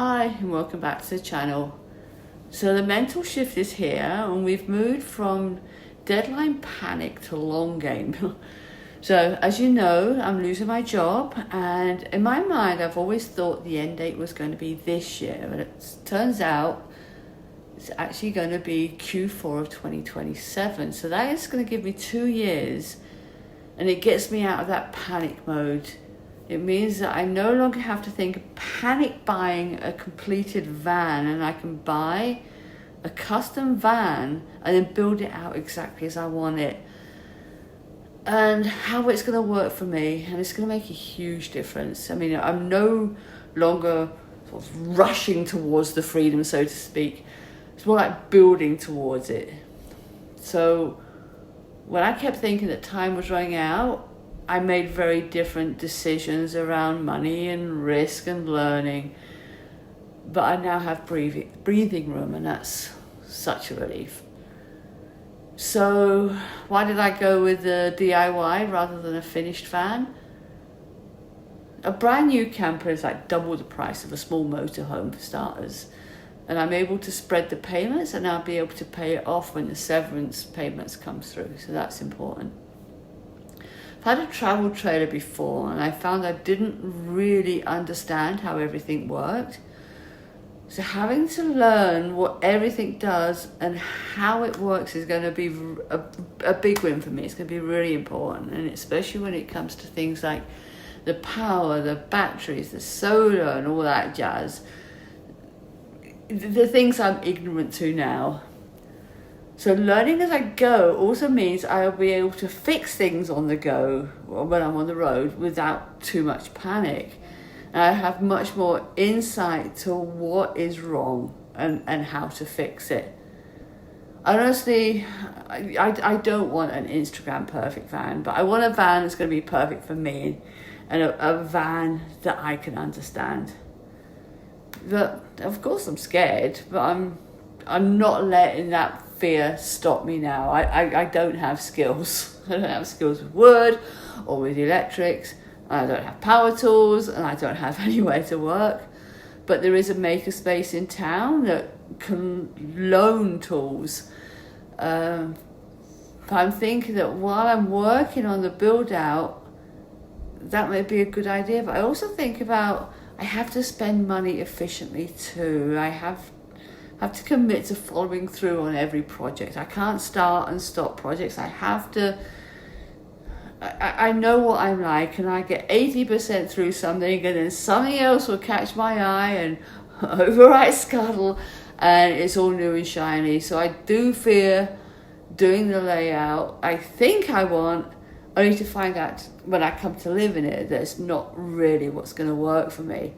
Hi and welcome back to the channel. So the mental shift is here and we've moved from deadline panic to long game. So as you know, I'm losing my job, and in my mind I've always thought the end date was going to be this year, but it turns out it's actually going to be Q4 of 2027. So that is going to give me 2 years, and it gets me out of that panic mode. It means that I no longer have to think of panic buying a completed van, and I can buy a custom van and then build it out exactly as I want it. And how it's going to work for me, and it's going to make a huge difference. I mean, I'm no longer sort of rushing towards the freedom, so to speak. It's more like building towards it. So when I kept thinking that time was running out, I made very different decisions around money and risk and learning. But I now have breathing room, and that's such a relief. So why did I go with the DIY rather than a finished van? A brand new camper is like double the price of a small motorhome for starters. And I'm able to spread the payments, and I'll be able to pay it off when the severance payments come through. So that's important. I've had a travel trailer before, and I found I didn't really understand how everything worked. So having to learn what everything does and how it works is going to be a big win for me. It's going to be really important, and especially when it comes to things like the power, the batteries, the solar and all that jazz. The things I'm ignorant to now. So learning as I go also means I'll be able to fix things on the go when I'm on the road without too much panic. And I have much more insight to what is wrong and how to fix it. Honestly, I don't want an Instagram perfect van, but I want a van that's going to be perfect for me, and a van that I can understand. But of course I'm scared, but I'm not letting that fear stop me now. I don't have skills. I don't have skills with wood or with electrics. I don't have power tools, and I don't have anywhere to work. But there is a makerspace in town that can loan tools. But I'm thinking that while I'm working on the build out, that may be a good idea. But I also think about I have to spend money efficiently too. I have to commit to following through on every project. I can't start and stop projects. I know what I'm like, and I get 80% through something, and then something else will catch my eye, and over I scuttle, and it's all new and shiny. So I do fear doing the layout I think I want, only to find out when I come to live in it that it's not really what's going to work for me.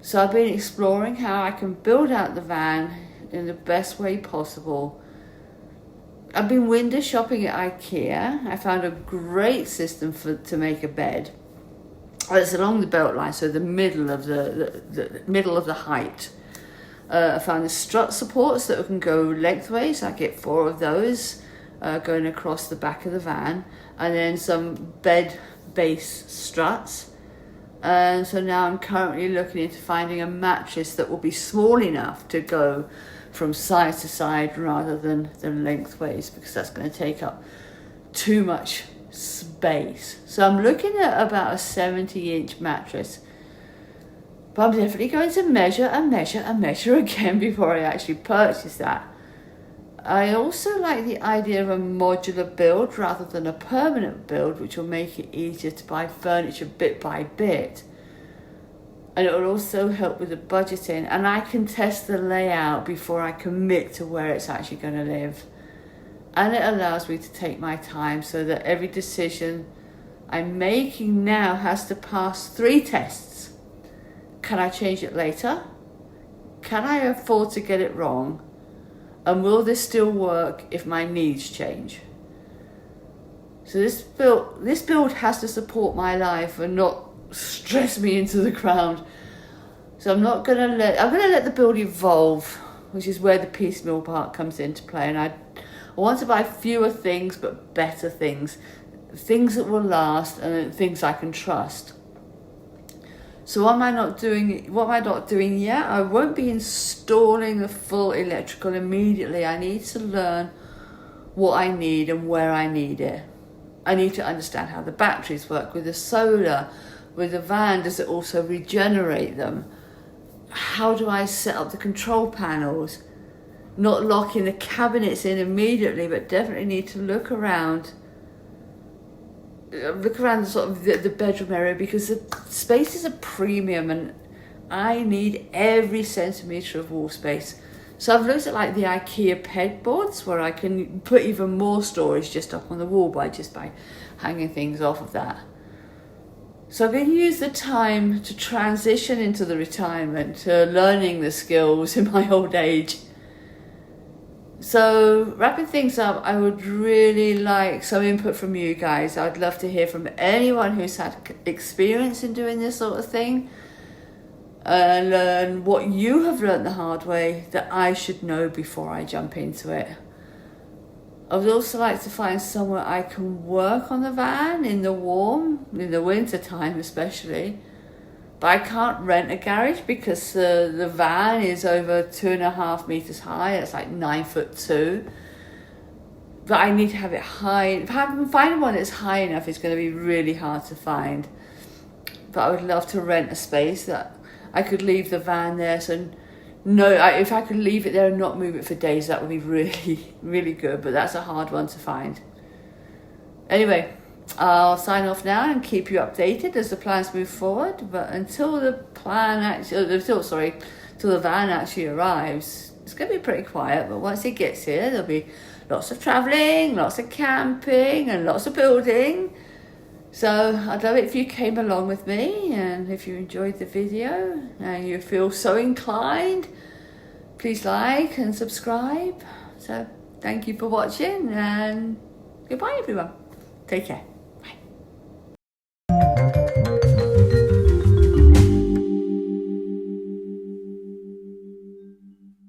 So I've been exploring how I can build out the van in the best way possible. I've been window shopping at IKEA. I found a great system to make a bed. It's along the belt line, so the middle of the middle of the height. I found the strut supports that can go lengthways. I get 4 of those going across the back of the van, and then some bed base struts. And so now I'm currently looking into finding a mattress that will be small enough to go from side to side rather than lengthways, because that's going to take up too much space. So I'm looking at about a 70-inch mattress. But I'm definitely going to measure and measure and measure again before I actually purchase that. I also like the idea of a modular build rather than a permanent build, which will make it easier to buy furniture bit by bit. And it will also help with the budgeting, and I can test the layout before I commit to where it's actually going to live. And it allows me to take my time so that every decision I'm making now has to pass 3 tests. Can I change it later? Can I afford to get it wrong? And will this still work if my needs change? So this build has to support my life and not stress me into the ground. So I'm going to let the build evolve, which is where the piecemeal part comes into play. And I want to buy fewer things but better things that will last, and things I can trust. So what am I not doing yet? I won't be installing the full electrical immediately. I need to learn what I need and where I need it. I need to understand how the batteries work with the solar, with the van. Does it also regenerate them? How do I set up the control panels? Not locking the cabinets in immediately, but definitely need to look around the bedroom area, because the space is a premium and I need every centimetre of wall space. So I've looked at like the IKEA pegboards, where I can put even more storage just up on the wall by hanging things off of that. So I'm going to use the time to transition into the retirement, to learning the skills in my old age. So wrapping things up, I would really like some input from you guys. I'd love to hear from anyone who's had experience in doing this sort of thing, and learn what you have learned the hard way that I should know before I jump into it. I would also like to find somewhere I can work on the van in the winter time especially. But I can't rent a garage because the van is over 2.5 meters high. It's like 9'2". But I need to have it high. Finding one that's high enough is going to be really hard to find. But I would love to rent a space that I could leave the van there. So if I could leave it there and not move it for days, that would be really, really good. But that's a hard one to find. Anyway, I'll sign off now and keep you updated as the plans move forward. But until the van actually arrives, it's going to be pretty quiet. But once it gets here, there'll be lots of travelling, lots of camping, and lots of building. So I'd love it if you came along with me, and if you enjoyed the video and you feel so inclined, please like and subscribe. So thank you for watching, and goodbye everyone. Take care.